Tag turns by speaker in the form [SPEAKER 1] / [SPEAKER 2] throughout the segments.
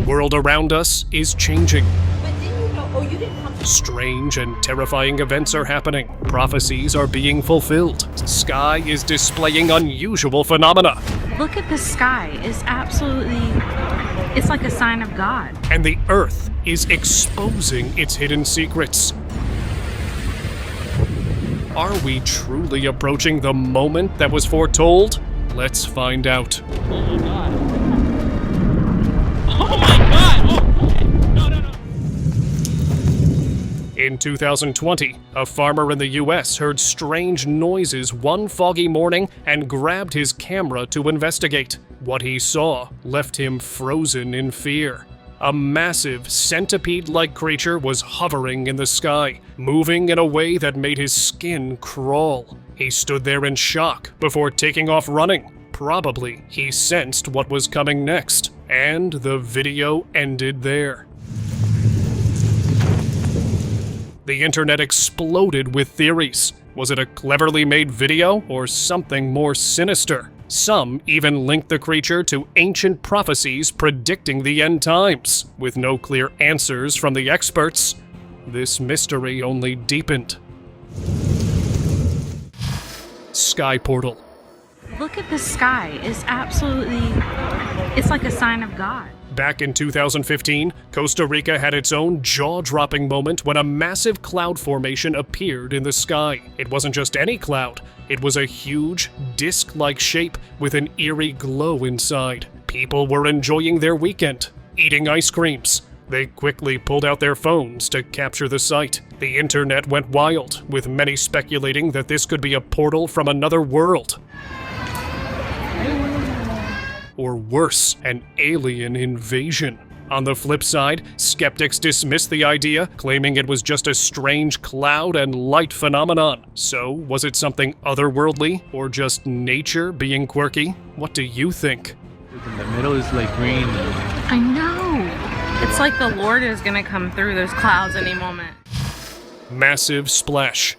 [SPEAKER 1] world around us is changing.
[SPEAKER 2] But didn't you know? Oh, you didn't come.
[SPEAKER 1] Strange and terrifying events are happening. Prophecies are being fulfilled. Sky is displaying unusual phenomena.
[SPEAKER 3] Look at the sky. It's absolutely... It's like a sign of God.
[SPEAKER 1] And the Earth is exposing its hidden secrets. Are we truly approaching the moment that was foretold? Let's find out.
[SPEAKER 4] Oh my god. Oh my god! Oh, no.
[SPEAKER 1] In 2020, a farmer in the US heard strange noises one foggy morning and grabbed his camera to investigate. What he saw left him frozen in fear. A massive centipede-like creature was hovering in the sky, moving in a way that made his skin crawl. He stood there in shock before taking off running. Probably he sensed what was coming next, and the video ended there. The internet exploded with theories. Was it a cleverly made video or something more sinister? Some even linked the creature to ancient prophecies predicting the end times. With no clear answers from the experts, this mystery only deepened. Sky portal.
[SPEAKER 3] Look at the sky. It's absolutely... It's like a sign of God.
[SPEAKER 1] Back in 2015, Costa Rica had its own jaw-dropping moment when a massive cloud formation appeared in the sky. It wasn't just any cloud. It was a huge, disc-like shape with an eerie glow inside. People were enjoying their weekend, eating ice creams. They quickly pulled out their phones to capture the sight. The internet went wild, with many speculating that this could be a portal from another world. Or worse, an alien invasion. On the flip side, skeptics dismissed the idea, claiming it was just a strange cloud and light phenomenon. So, was it something otherworldly, or just nature being quirky? What do you think?
[SPEAKER 4] In the middle is like green.
[SPEAKER 3] I know. It's like the Lord is gonna come through those clouds any moment.
[SPEAKER 1] Massive splash.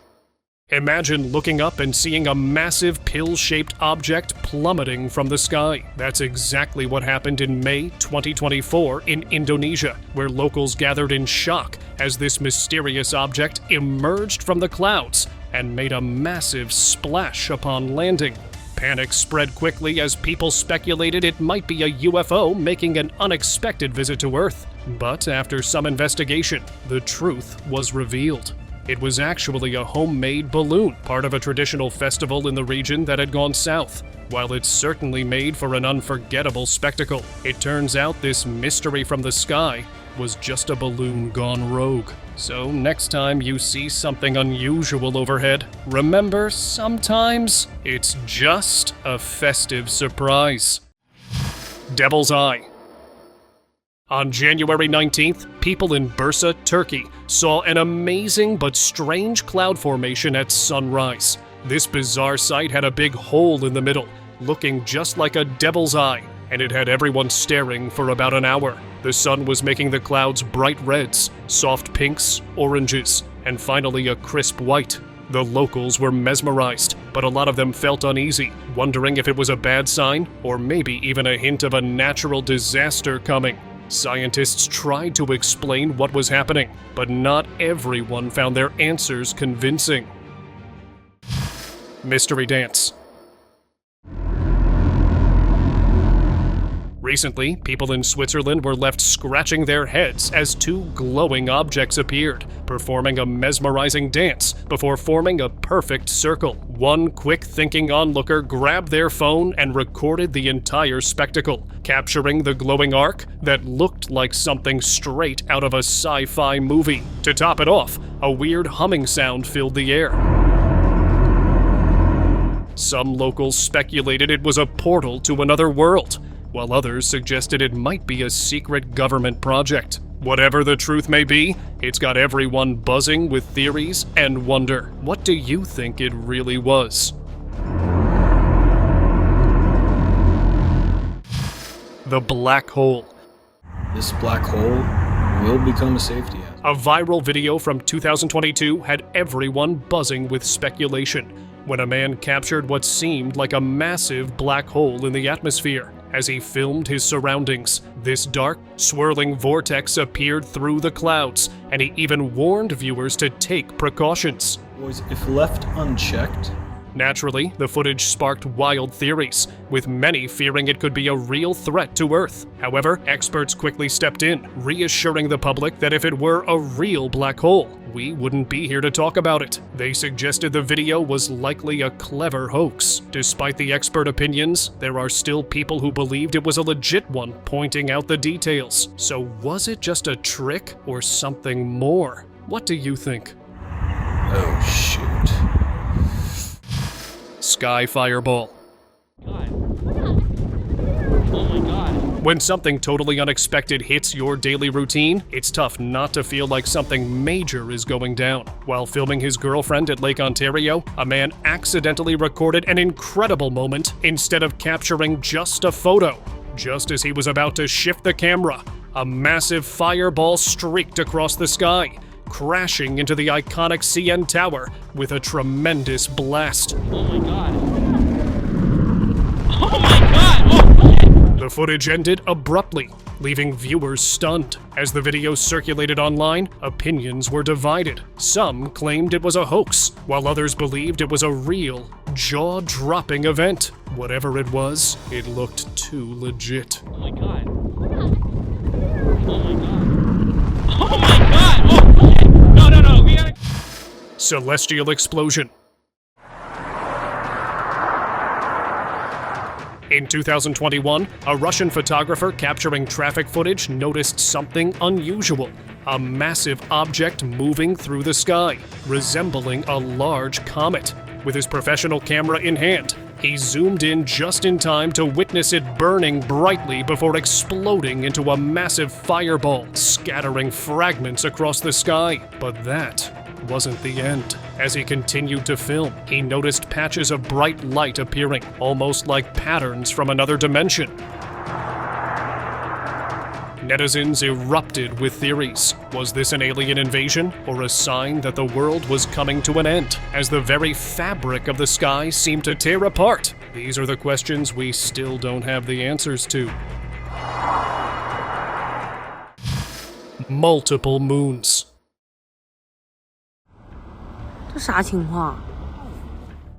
[SPEAKER 1] Imagine looking up and seeing a massive pill-shaped object plummeting from the sky. That's exactly what happened in May 2024 in Indonesia, where locals gathered in shock as this mysterious object emerged from the clouds and made a massive splash upon landing. Panic spread quickly as people speculated it might be a UFO making an unexpected visit to Earth. But after some investigation, the truth was revealed. It was actually a homemade balloon, part of a traditional festival in the region that had gone south. While it certainly made for an unforgettable spectacle, it turns out this mystery from the sky was just a balloon gone rogue. So next time you see something unusual overhead, remember sometimes it's just a festive surprise. Devil's Eye. On January 19th, people in Bursa, Turkey, saw an amazing but strange cloud formation at sunrise. This bizarre sight had a big hole in the middle, looking just like a devil's eye, and it had everyone staring for about an hour. The sun was making the clouds bright reds, soft pinks, oranges, and finally a crisp white. The locals were mesmerized, but a lot of them felt uneasy, wondering if it was a bad sign, or maybe even a hint of a natural disaster coming. Scientists tried to explain what was happening, but not everyone found their answers convincing. Mystery Dance. Recently, people in Switzerland were left scratching their heads as two glowing objects appeared, performing a mesmerizing dance before forming a perfect circle. One quick-thinking onlooker grabbed their phone and recorded the entire spectacle, capturing the glowing arc that looked like something straight out of a sci-fi movie. To top it off, a weird humming sound filled the air. Some locals speculated it was a portal to another world, while others suggested it might be a secret government project. Whatever the truth may be, it's got everyone buzzing with theories and wonder. What do you think it really was? The black hole.
[SPEAKER 5] This black hole will become a safety hazard.
[SPEAKER 1] A viral video from 2022 had everyone buzzing with speculation when a man captured what seemed like a massive black hole in the atmosphere. as he filmed his surroundings. This dark, swirling vortex appeared through the clouds, and he even warned viewers to take precautions.
[SPEAKER 5] Boys, if left unchecked,
[SPEAKER 1] Naturally, the footage sparked wild theories, with many fearing it could be a real threat to Earth. However, experts quickly stepped in, reassuring the public that if it were a real black hole, we wouldn't be here to talk about it. They suggested the video was likely a clever hoax. Despite the expert opinions, there are still people who believed it was a legit one, pointing out the details. So was it just a trick or something more? What do you think?
[SPEAKER 5] oh shoot.
[SPEAKER 1] Sky fireball.
[SPEAKER 4] God. Oh my god.
[SPEAKER 1] When something totally unexpected hits your daily routine, it's tough not to feel like something major is going down. While filming his girlfriend at Lake Ontario, a man accidentally recorded an incredible moment instead of capturing just a photo. Just as he was about to shift the camera, a massive fireball streaked across the sky, crashing into the iconic CN Tower with a tremendous blast.
[SPEAKER 4] Oh my god. Oh my god! Oh!
[SPEAKER 1] The footage ended abruptly, leaving viewers stunned. As the video circulated online, opinions were divided. Some claimed it was a hoax, while others believed it was a real, jaw-dropping event. Whatever it was, it looked too legit.
[SPEAKER 4] Oh my god. Oh my god. Oh my god! Oh! No, no, no, we gotta...
[SPEAKER 1] Celestial explosion. In 2021, a Russian photographer capturing traffic footage noticed something unusual. A massive object moving through the sky, resembling a large comet. With his professional camera in hand, he zoomed in just in time to witness it burning brightly before exploding into a massive fireball, scattering fragments across the sky. But that wasn't the end. As he continued to film, he noticed patches of bright light appearing, almost like patterns from another dimension. Netizens erupted with theories. Was this an alien invasion, or a sign that the world was coming to an end, as the very fabric of the sky seemed to tear apart? These are the questions we still don't have the answers to. Multiple moons.
[SPEAKER 2] 这啥情况？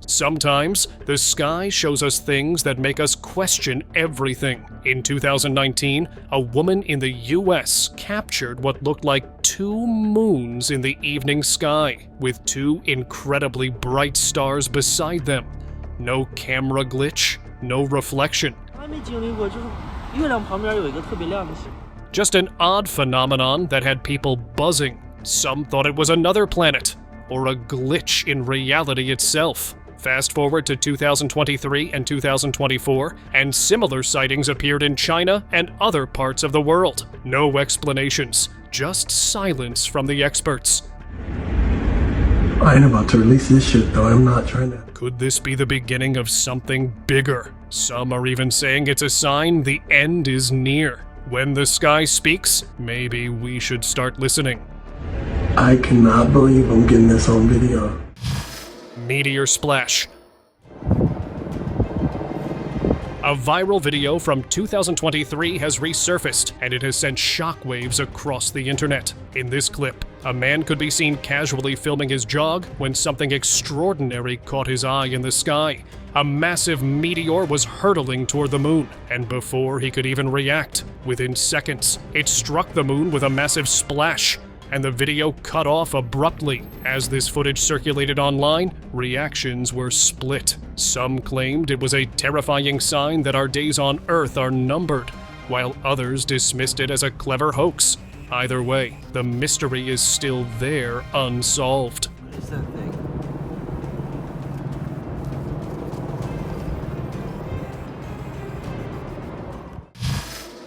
[SPEAKER 1] Sometimes, the sky shows us things that make us question everything. In 2019, a woman in the US captured what looked like 2 moons in the evening sky, with 2 incredibly bright stars beside them. No camera glitch, no reflection.
[SPEAKER 6] 还没经历过，就是月亮旁边有一个特别亮的星。
[SPEAKER 1] Just an odd phenomenon that had people buzzing. Some thought it was another planet, or a glitch in reality itself. Fast forward to 2023 and 2024, and similar sightings appeared in China and other parts of the world. No explanations, just silence from the experts.
[SPEAKER 7] I ain't about to release this shit though, I'm not trying to...
[SPEAKER 1] Could this be the beginning of something bigger? Some are even saying it's a sign the end is near. When the sky speaks, maybe we should start listening.
[SPEAKER 7] I cannot believe I'm getting this on video.
[SPEAKER 1] Meteor splash. A viral video from 2023 has resurfaced, and it has sent shockwaves across the internet. In this clip, a man could be seen casually filming his jog when something extraordinary caught his eye in the sky. A massive meteor was hurtling toward the moon, and before he could even react, within seconds, it struck the moon with a massive splash, and the video cut off abruptly. As this footage circulated online, reactions were split. Some claimed it was a terrifying sign that our days on Earth are numbered, while others dismissed it as a clever hoax. Either way, the mystery is still there, unsolved.
[SPEAKER 6] What is that thing?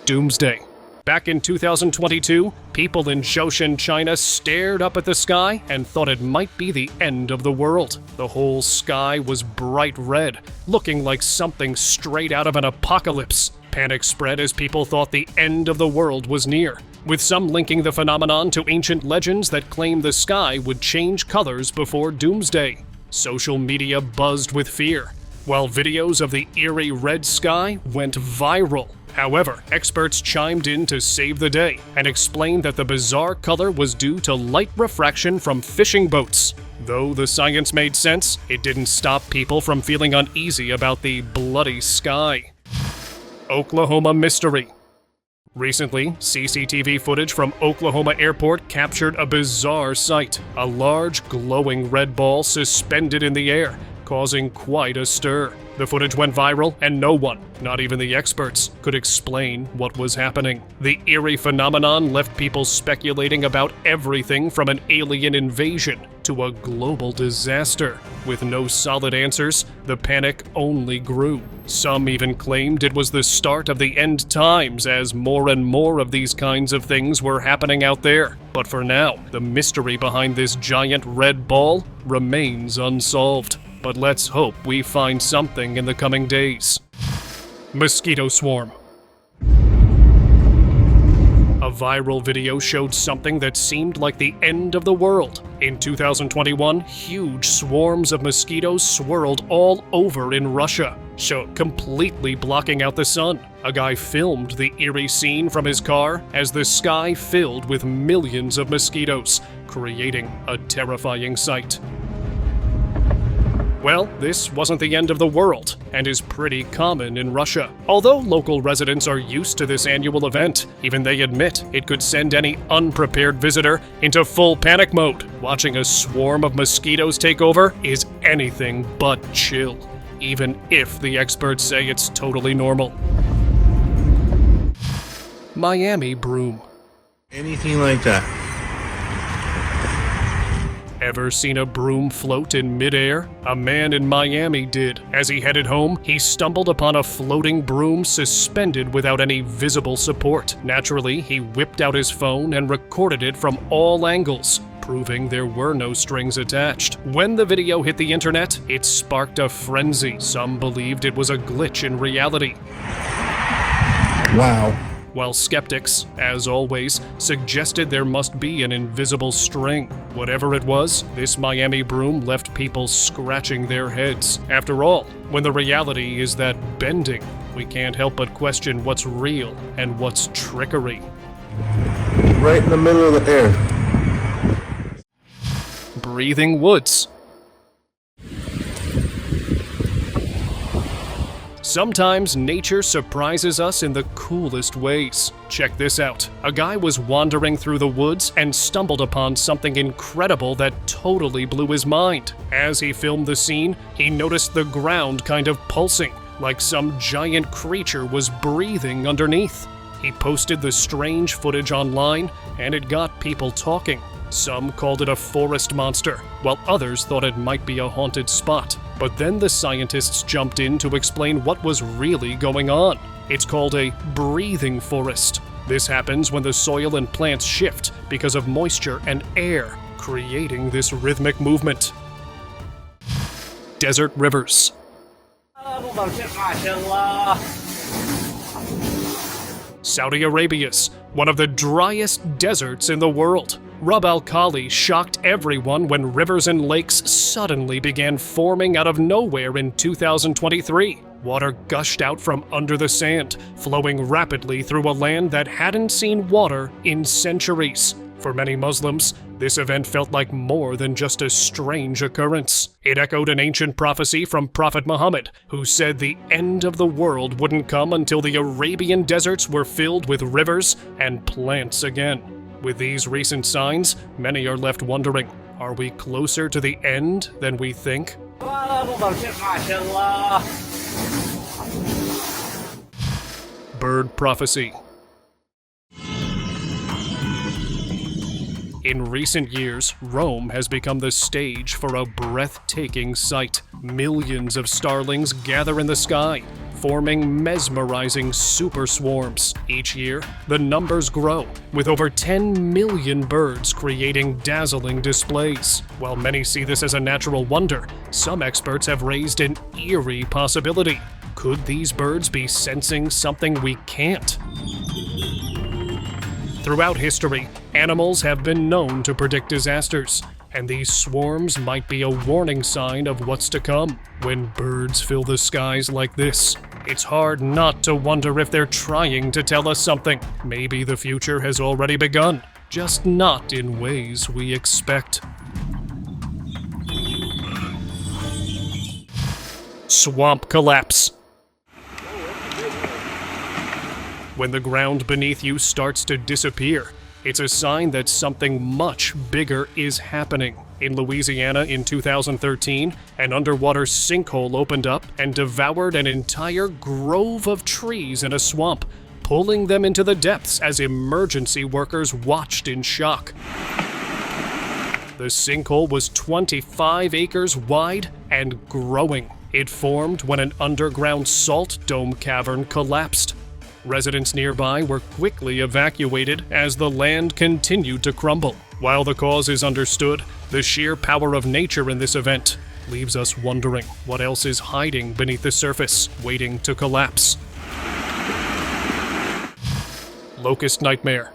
[SPEAKER 1] Doomsday. Back in 2022, people in Zhoushan, China stared up at the sky and thought it might be the end of the world. The whole sky was bright red, looking like something straight out of an apocalypse. Panic spread as people thought the end of the world was near, with some linking the phenomenon to ancient legends that claimed the sky would change colors before doomsday. Social media buzzed with fear. while videos of the eerie red sky went viral. However, experts chimed in to save the day and explained that the bizarre color was due to light refraction from fishing boats. Though the science made sense, it didn't stop people from feeling uneasy about the bloody sky. Oklahoma mystery. Recently, CCTV footage from Oklahoma Airport captured a bizarre sight: a large, glowing red ball suspended in the air, causing quite a stir. The footage went viral, and no one, not even the experts, could explain what was happening. The eerie phenomenon left people speculating about everything from an alien invasion to a global disaster. With no solid answers, the panic only grew. Some even claimed it was the start of the end times, as more and more of these kinds of things were happening out there. But for now, the mystery behind this giant red ball remains unsolved. But let's hope we find something in the coming days. Mosquito swarm. A viral video showed something that seemed like the end of the world. In 2021, huge swarms of mosquitoes swirled all over in Russia, completely blocking out the sun. A guy filmed the eerie scene from his car as the sky filled with millions of mosquitoes, creating a terrifying sight. Well, this wasn't the end of the world, and is pretty common in Russia. Although local residents are used to this annual event, even they admit it could send any unprepared visitor into full panic mode. Watching a swarm of mosquitoes take over is anything but chill, even if the experts say it's totally normal. Miami broom.
[SPEAKER 8] Anything like that.
[SPEAKER 1] Ever seen a broom float in midair? A man in Miami did. As he headed home, he stumbled upon a floating broom suspended without any visible support. Naturally, he whipped out his phone and recorded it from all angles, proving there were no strings attached. When the video hit the internet, it sparked a frenzy. Some believed it was a glitch in reality.
[SPEAKER 8] Wow.
[SPEAKER 1] While skeptics, as always, suggested there must be an invisible string. Whatever it was, this Miami broom left people scratching their heads. After all, when the reality is that bending, we can't help but question what's real and what's trickery.
[SPEAKER 8] Right in the middle of the air.
[SPEAKER 1] Breathing woods. Sometimes nature surprises us in the coolest ways. Check this out. A guy was wandering through the woods and stumbled upon something incredible that totally blew his mind. As he filmed the scene, he noticed the ground kind of pulsing, like some giant creature was breathing underneath. He posted the strange footage online, and it got people talking. Some called it a forest monster, while others thought it might be a haunted spot. But then the scientists jumped in to explain what was really going on. It's called a breathing forest. This happens when the soil and plants shift because of moisture and air, creating this rhythmic movement. Desert rivers. Saudi Arabia's one of the driest deserts in the world. Rub al Khali shocked everyone when rivers and lakes suddenly began forming out of nowhere in 2023. Water gushed out from under the sand, flowing rapidly through a land that hadn't seen water in centuries. For many Muslims, this event felt like more than just a strange occurrence. It echoed an ancient prophecy from Prophet Muhammad, who said the end of the world wouldn't come until the Arabian deserts were filled with rivers and plants again. With these recent signs, many are left wondering, are we closer to the end than we think? Bird prophecy. In recent years, Rome has become the stage for a breathtaking sight. Millions of starlings gather in the sky, forming mesmerizing super swarms. Each year, the numbers grow, with over 10 million birds creating dazzling displays. While many see this as a natural wonder, some experts have raised an eerie possibility. Could these birds be sensing something we can't? Throughout history, animals have been known to predict disasters. And these swarms might be a warning sign of what's to come. When birds fill the skies like this, it's hard not to wonder if they're trying to tell us something. Maybe the future has already begun, just not in ways we expect. Swamp collapse. When the ground beneath you starts to disappear, it's a sign that something much bigger is happening. In Louisiana in 2013, an underwater sinkhole opened up and devoured an entire grove of trees in a swamp, pulling them into the depths as emergency workers watched in shock. The sinkhole was 25 acres wide and growing. It formed when an underground salt dome cavern collapsed. Residents nearby were quickly evacuated as the land continued to crumble. While the cause is understood, the sheer power of nature in this event leaves us wondering what else is hiding beneath the surface, waiting to collapse. Locust nightmare.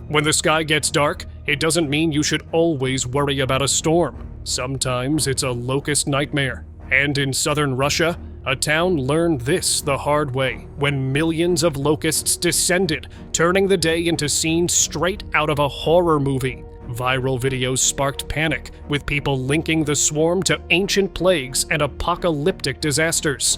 [SPEAKER 1] When the sky gets dark, it doesn't mean you should always worry about a storm. Sometimes it's a locust nightmare. And in southern Russia, a town learned this the hard way when millions of locusts descended, turning the day into scenes straight out of a horror movie. Viral videos sparked panic, with people linking the swarm to ancient plagues and apocalyptic disasters.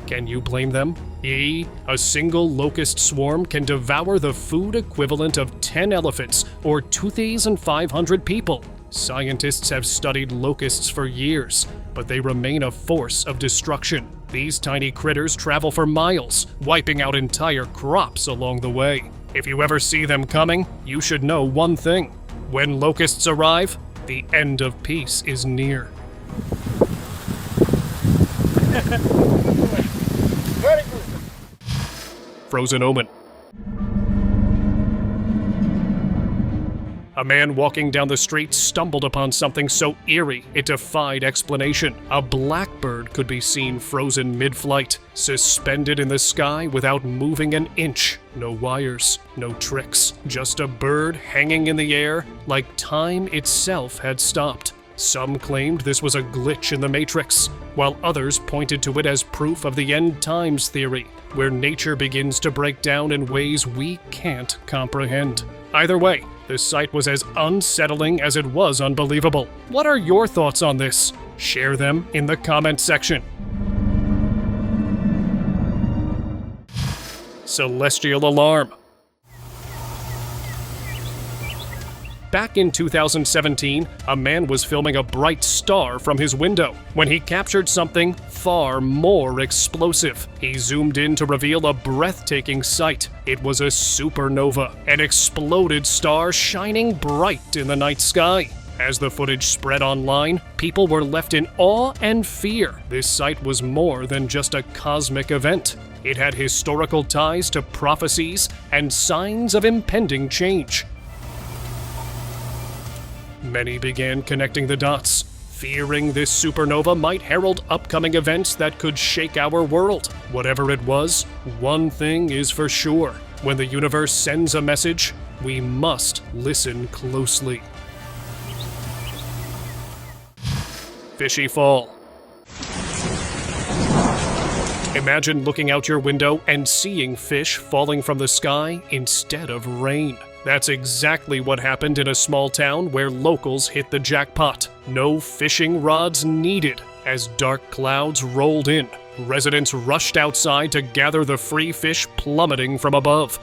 [SPEAKER 1] Can you blame them? A single locust swarm can devour the food equivalent of 10 elephants or 2,500 people. Scientists have studied locusts for years, but they remain a force of destruction. These tiny critters travel for miles, wiping out entire crops along the way. If you ever see them coming, you should know one thing. When locusts arrive, the end of peace is near. Frozen omen. A man walking down the street stumbled upon something so eerie it defied explanation. A blackbird could be seen frozen mid-flight, suspended in the sky without moving an inch. No wires, no tricks, just a bird hanging in the air like time itself had stopped. Some claimed this was a glitch in the Matrix, while others pointed to it as proof of the end times theory, where nature begins to break down in ways we can't comprehend. Either way, the sight was as unsettling as it was unbelievable. What are your thoughts on this? Share them in the comment section. Celestial alarm. Back in 2017, a man was filming a bright star from his window when he captured something far more explosive. He zoomed in to reveal a breathtaking sight. It was a supernova, an exploded star shining bright in the night sky. As the footage spread online, people were left in awe and fear. This sight was more than just a cosmic event. It had historical ties to prophecies and signs of impending change. Many began connecting the dots, fearing this supernova might herald upcoming events that could shake our world. Whatever it was, one thing is for sure. When the universe sends a message, we must listen closely. Fishy fall. Imagine looking out your window and seeing fish falling from the sky instead of rain. That's exactly what happened in a small town where locals hit the jackpot. No fishing rods needed. As dark clouds rolled in, residents rushed outside to gather the free fish plummeting from above,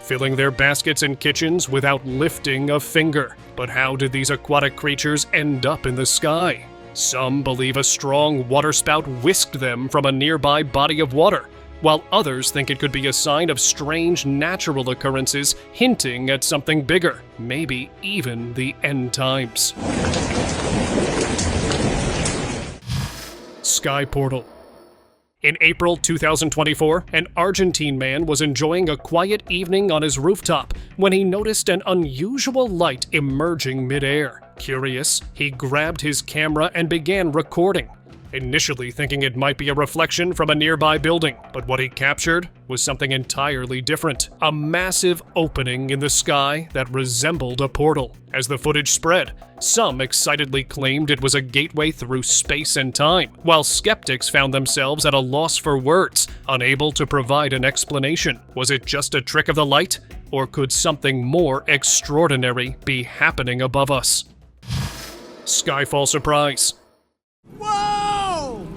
[SPEAKER 1] filling their baskets and kitchens without lifting a finger. But how did these aquatic creatures end up in the sky? Some believe a strong waterspout whisked them from a nearby body of water, while others think it could be a sign of strange natural occurrences hinting at something bigger, maybe even the end times. Sky portal. In April 2024, an Argentine man was enjoying a quiet evening on his rooftop when he noticed an unusual light emerging mid-air. Curious, he grabbed his camera and began recording. initially thinking it might be a reflection from a nearby building. But what he captured was something entirely different. A massive opening in the sky that resembled a portal. As the footage spread, some excitedly claimed it was a gateway through space and time, while skeptics found themselves at a loss for words, unable to provide an explanation. Was it just a trick of the light? Or could something more extraordinary be happening above us? Skyfall surprise.
[SPEAKER 9] Whoa!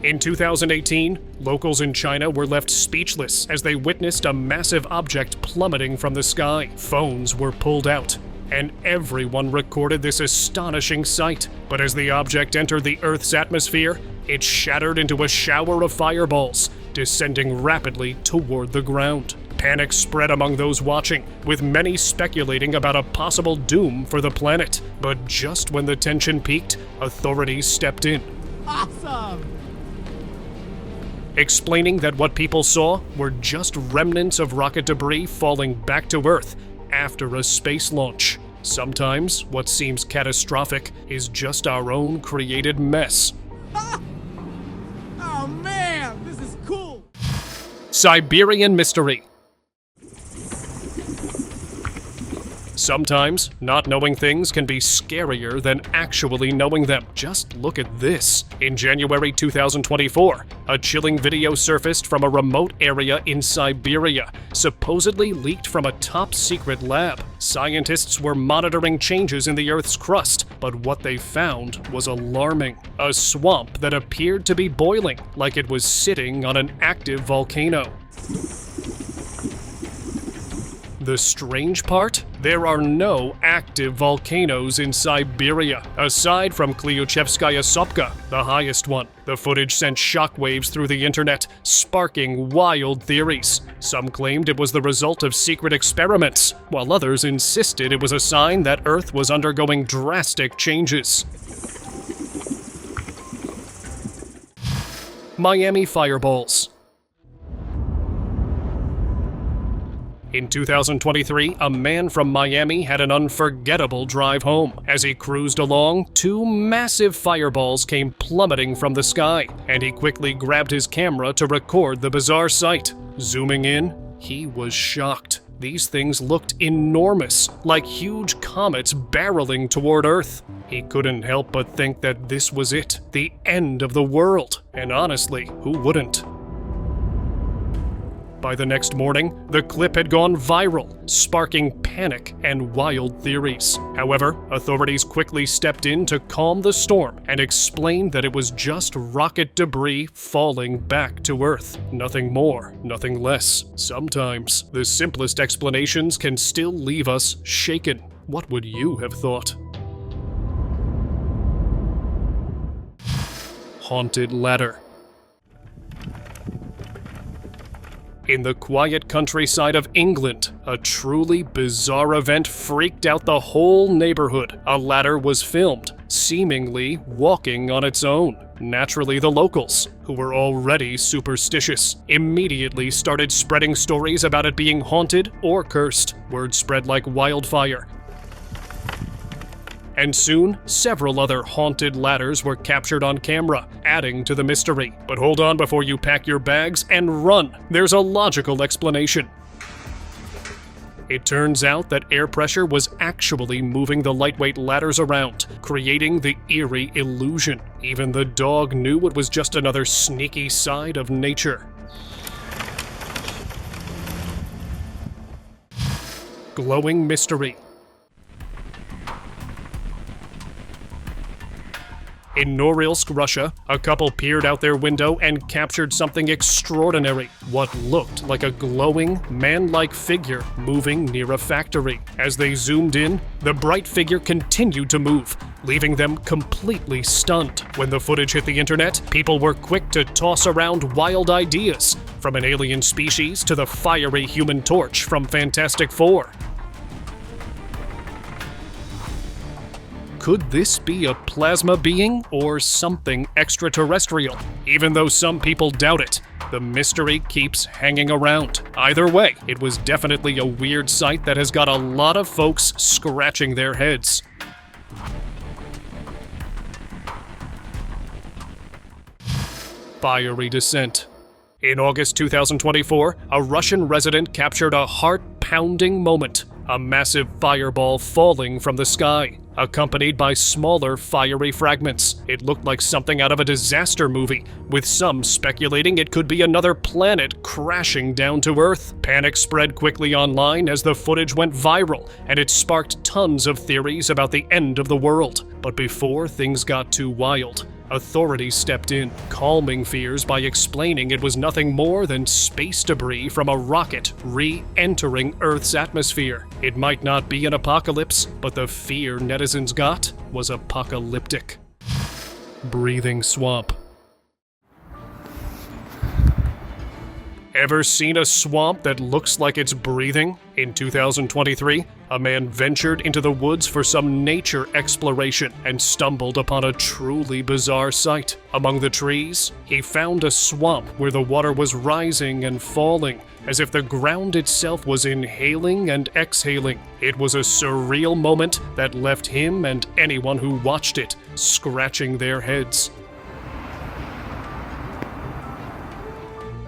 [SPEAKER 1] In 2018, locals in China were left speechless as they witnessed a massive object plummeting from the sky. Phones were pulled out, and everyone recorded this astonishing sight. But as the object entered the Earth's atmosphere, it shattered into a shower of fireballs, descending rapidly toward the ground. Panic spread among those watching, with many speculating about a possible doom for the planet. But just when the tension peaked, authorities stepped in.
[SPEAKER 9] Awesome!
[SPEAKER 1] Explaining that what people saw were just remnants of rocket debris falling back to Earth after a space launch. Sometimes what seems catastrophic is just our own created mess.
[SPEAKER 9] Oh man, this is cool!
[SPEAKER 1] Siberian mystery. Sometimes, not knowing things can be scarier than actually knowing them. Just look at this. In January 2024, a chilling video surfaced from a remote area in Siberia, supposedly leaked from a top-secret lab. Scientists were monitoring changes in the Earth's crust, but what they found was alarming. A swamp that appeared to be boiling, like it was sitting on an active volcano. The strange part? There are no active volcanoes in Siberia, aside from Klyuchevskaya Sopka, the highest one. The footage sent shockwaves through the internet, sparking wild theories. Some claimed it was the result of secret experiments, while others insisted it was a sign that Earth was undergoing drastic changes. Miami fireballs. In 2023, a man from Miami had an unforgettable drive home. As he cruised along, two massive fireballs came plummeting from the sky, and he quickly grabbed his camera to record the bizarre sight. Zooming in, he was shocked. These things looked enormous, like huge comets barreling toward Earth. He couldn't help but think that this was it, the end of the world. And honestly, who wouldn't? By the next morning, the clip had gone viral, sparking panic and wild theories. However, authorities quickly stepped in to calm the storm and explained that it was just rocket debris falling back to Earth. Nothing more, nothing less. Sometimes, the simplest explanations can still leave us shaken. What would you have thought? Haunted ladder. In the quiet countryside of England, a truly bizarre event freaked out the whole neighborhood. A ladder was filmed, seemingly walking on its own. Naturally, the locals, who were already superstitious, immediately started spreading stories about it being haunted or cursed. Word spread like wildfire. And soon, several other haunted ladders were captured on camera, adding to the mystery. But hold on before you pack your bags and run. There's a logical explanation. It turns out that air pressure was actually moving the lightweight ladders around, creating the eerie illusion. Even the dog knew it was just another sneaky side of nature. Glowing mystery. In Norilsk, Russia, a couple peered out their window and captured something extraordinary. What looked like a glowing, man-like figure moving near a factory. As they zoomed in, the bright figure continued to move, leaving them completely stunned. When the footage hit the internet, people were quick to toss around wild ideas, from an alien species to the fiery Human Torch from Fantastic Four. Could this be a plasma being or something extraterrestrial? Even though some people doubt it, the mystery keeps hanging around. Either way, it was definitely a weird sight that has got a lot of folks scratching their heads. fiery descent. In August 2024, a Russian resident captured a heart-pounding moment, a massive fireball falling from the sky, accompanied by smaller fiery fragments. It looked like something out of a disaster movie, with some speculating it could be another planet crashing down to Earth. Panic spread quickly online as the footage went viral, and it sparked tons of theories about the end of the world. But before things got too wild, authorities stepped in, calming fears by explaining it was nothing more than space debris from a rocket re-entering Earth's atmosphere. It might not be an apocalypse, but the fear netizens got was apocalyptic. Breathing swamp. Ever seen a swamp that looks like it's breathing? In 2023, a man ventured into the woods for some nature exploration and stumbled upon a truly bizarre sight. Among the trees, he found a swamp where the water was rising and falling, as if the ground itself was inhaling and exhaling. It was a surreal moment that left him and anyone who watched it scratching their heads.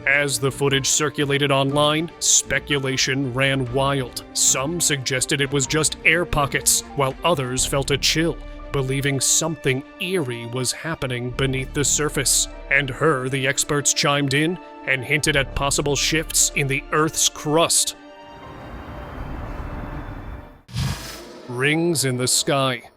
[SPEAKER 1] As the footage circulated online, speculation ran wild. Some suggested it was just air pockets, while others felt a chill, believing something eerie was happening beneath the surface. And the experts chimed in and hinted at possible shifts in the Earth's crust. Rings in the sky.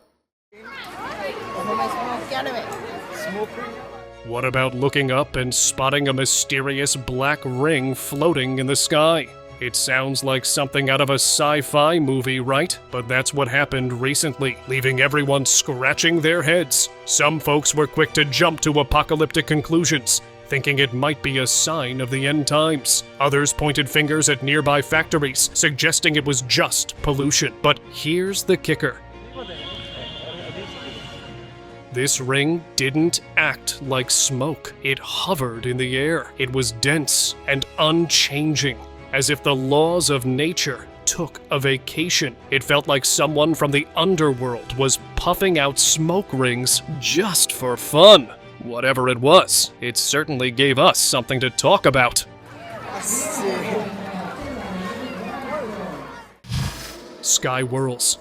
[SPEAKER 1] What about looking up and spotting a mysterious black ring floating in the sky? It sounds like something out of a sci-fi movie, right? But that's what happened recently, leaving everyone scratching their heads. Some folks were quick to jump to apocalyptic conclusions, thinking it might be a sign of the end times. Others pointed fingers at nearby factories, suggesting it was just pollution. But here's the kicker. This ring didn't act like smoke. It hovered in the air. It was dense and unchanging, as if the laws of nature took a vacation. It felt like someone from the underworld was puffing out smoke rings just for fun. Whatever it was, it certainly gave us something to talk about. Sky whirls.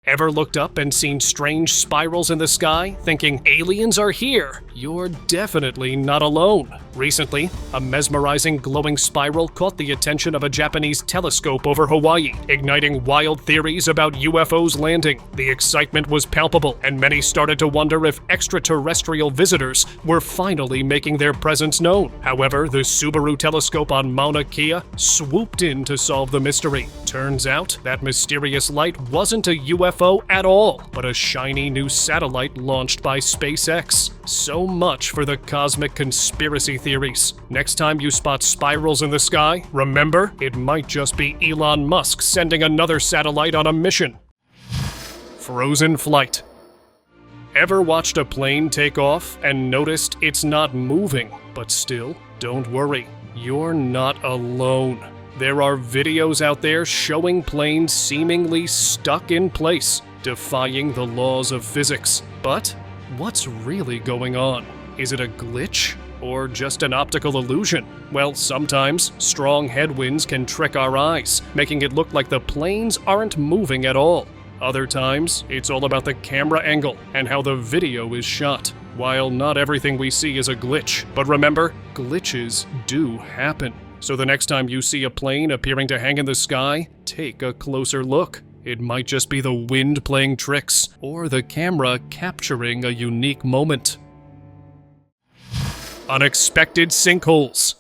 [SPEAKER 1] Ever looked up and seen strange spirals in the sky, thinking aliens are here? You're definitely not alone. Recently, a mesmerizing glowing spiral caught the attention of a Japanese telescope over Hawaii, igniting wild theories about UFOs landing. The excitement was palpable, and many started to wonder if extraterrestrial visitors were finally making their presence known. However, the Subaru telescope on Mauna Kea swooped in to solve the mystery. Turns out, that mysterious light wasn't a UFO at all, but a shiny new satellite launched by SpaceX. So much for the cosmic conspiracy theories. Next time you spot spirals in the sky, remember, it might just be Elon Musk sending another satellite on a mission. Frozen flight. Ever watched a plane take off and noticed it's not moving? But still, don't worry, you're not alone. There are videos out there showing planes seemingly stuck in place, defying the laws of physics. But what's really going on? Is it a glitch? Or just an optical illusion? Well, sometimes strong headwinds can trick our eyes, making it look like the planes aren't moving at all. Other times, it's all about the camera angle and how the video is shot. While not everything we see is a glitch, but remember, glitches do happen. So the next time you see a plane appearing to hang in the sky, take a closer look. It might just be the wind playing tricks, or the camera capturing a unique moment. Unexpected sinkholes.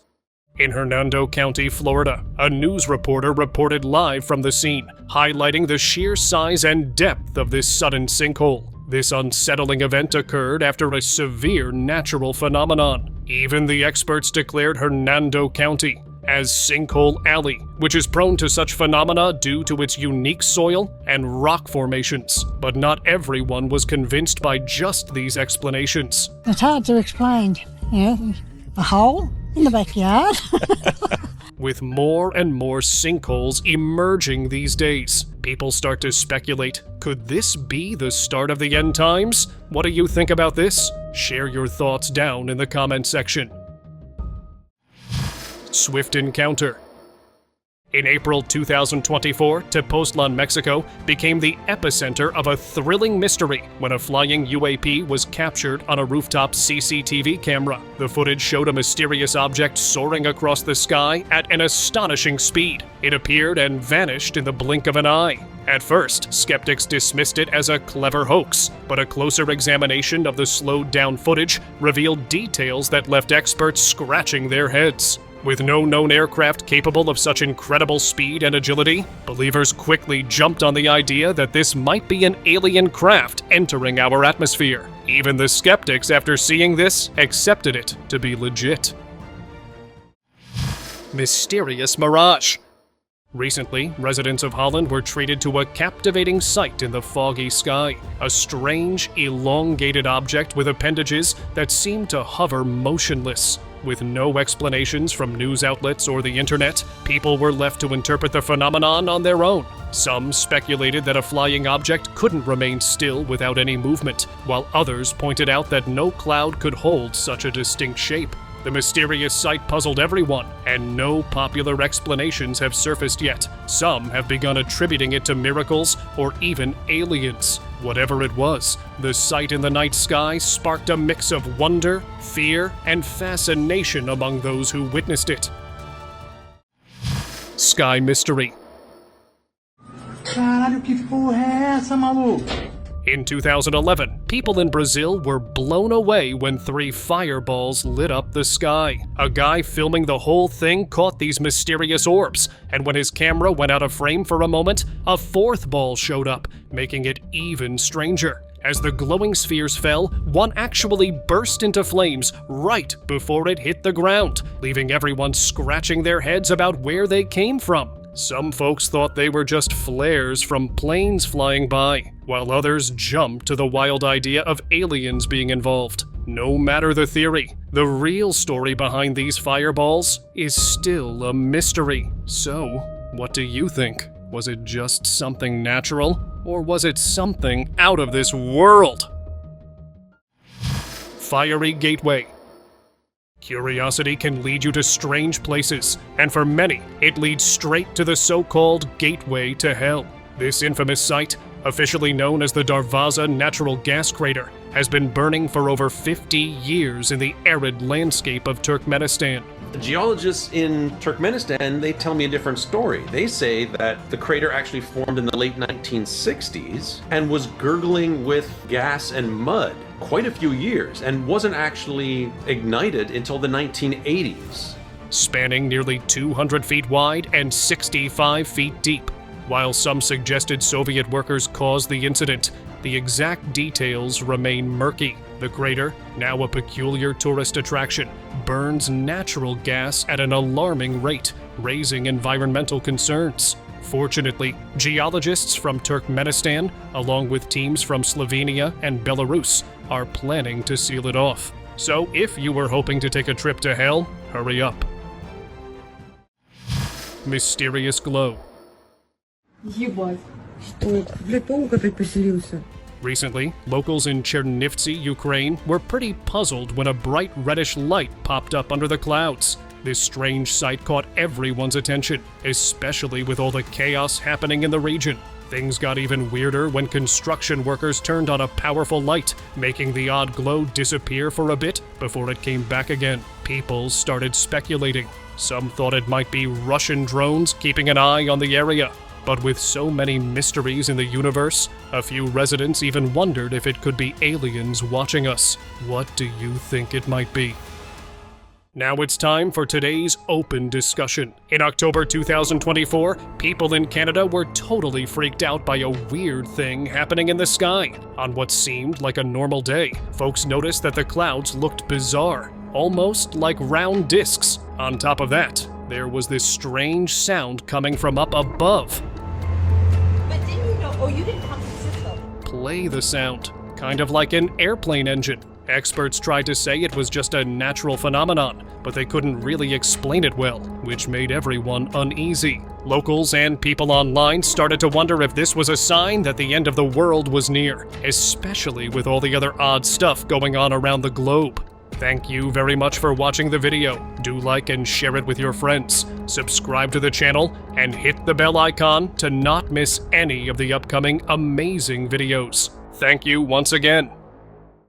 [SPEAKER 1] In Hernando County, Florida, a news reporter reported live from the scene, highlighting the sheer size and depth of this sudden sinkhole. This unsettling event occurred after a severe natural phenomenon. Even the experts declared Hernando County as Sinkhole Alley, which is prone to such phenomena due to its unique soil and rock formations. But not everyone was convinced by just these explanations.
[SPEAKER 10] It's hard to explain, a hole in the backyard.
[SPEAKER 1] With more and more sinkholes emerging these days, people start to speculate, could this be the start of the end times? What do you think about this? Share your thoughts down in the comment section. Swift encounter. In April 2024, Tepoztlan, Mexico, became the epicenter of a thrilling mystery when a flying UAP was captured on a rooftop CCTV camera. The footage showed a mysterious object soaring across the sky at an astonishing speed. It appeared and vanished in the blink of an eye. At first, skeptics dismissed it as a clever hoax, but a closer examination of the slowed-down footage revealed details that left experts scratching their heads. With no known aircraft capable of such incredible speed and agility, believers quickly jumped on the idea that this might be an alien craft entering our atmosphere. Even the skeptics, after seeing this, accepted it to be legit. Mysterious mirage. Recently, residents of Holland were treated to a captivating sight in the foggy sky. A strange, elongated object with appendages that seemed to hover motionless. With no explanations from news outlets or the internet, people were left to interpret the phenomenon on their own. Some speculated that a flying object couldn't remain still without any movement, while others pointed out that no cloud could hold such a distinct shape. The mysterious sight puzzled everyone, and no popular explanations have surfaced yet. Some have begun attributing it to miracles or even aliens. Whatever it was, the sight in the night sky sparked a mix of wonder, fear, and fascination among those who witnessed it. Sky mystery.
[SPEAKER 9] Caralho, que porra é essa, maluco?
[SPEAKER 1] In 2011, people in Brazil were blown away when 3 fireballs lit up the sky. A guy filming the whole thing caught these mysterious orbs, and when his camera went out of frame for a moment, a 4th ball showed up, making it even stranger. As the glowing spheres fell, one actually burst into flames right before it hit the ground, leaving everyone scratching their heads about where they came from. Some folks thought they were just flares from planes flying by, while others jumped to the wild idea of aliens being involved. No matter the theory, the real story behind these fireballs is still a mystery. So, what do you think? Was it just something natural, or was it something out of this world? Fiery gateway. Curiosity can lead you to strange places, and for many, it leads straight to the so-called gateway to hell. This infamous site, officially known as the Darvaza Natural Gas Crater, has been burning for over 50 years in the arid landscape of Turkmenistan.
[SPEAKER 10] The geologists in Turkmenistan, they tell me a different story. They say that the crater actually formed in the late 1960s and was gurgling with gas and mud quite a few years and wasn't actually ignited until the 1980s.
[SPEAKER 1] Spanning nearly 200 feet wide and 65 feet deep. While some suggested Soviet workers caused the incident, the exact details remain murky. The crater, now a peculiar tourist attraction, burns natural gas at an alarming rate, raising environmental concerns. Fortunately, geologists from Turkmenistan, along with teams from Slovenia and Belarus, are planning to seal it off. So if you were hoping to take a trip to hell, hurry up. Mysterious glow.
[SPEAKER 2] Ебать. Что? Блядь, паук опять поселился.
[SPEAKER 1] Recently, locals in Chernifty, Ukraine, were pretty puzzled when a bright reddish light popped up under the clouds. This strange sight caught everyone's attention, especially with all the chaos happening in the region. Things got even weirder when construction workers turned on a powerful light, making the odd glow disappear for a bit before it came back again. People started speculating. Some thought it might be Russian drones keeping an eye on the area. But with so many mysteries in the universe, a few residents even wondered if it could be aliens watching us. What do you think it might be? Now it's time for today's open discussion. In October 2024, people in Canada were totally freaked out by a weird thing happening in the sky. On what seemed like a normal day, folks noticed that the clouds looked bizarre, almost like round discs. On top of that, there was this strange sound coming from up above.
[SPEAKER 11] But didn't you know? Oh, you didn't come to Cisco.
[SPEAKER 1] Play the sound, kind of like an airplane engine. Experts tried to say it was just a natural phenomenon, but they couldn't really explain it well, which made everyone uneasy. Locals and people online started to wonder if this was a sign that the end of the world was near, especially with all the other odd stuff going on around the globe. Thank you very much for watching the video. Do like and share it with your friends. Subscribe to the channel and hit the bell icon to not miss any of the upcoming amazing videos. Thank you once again.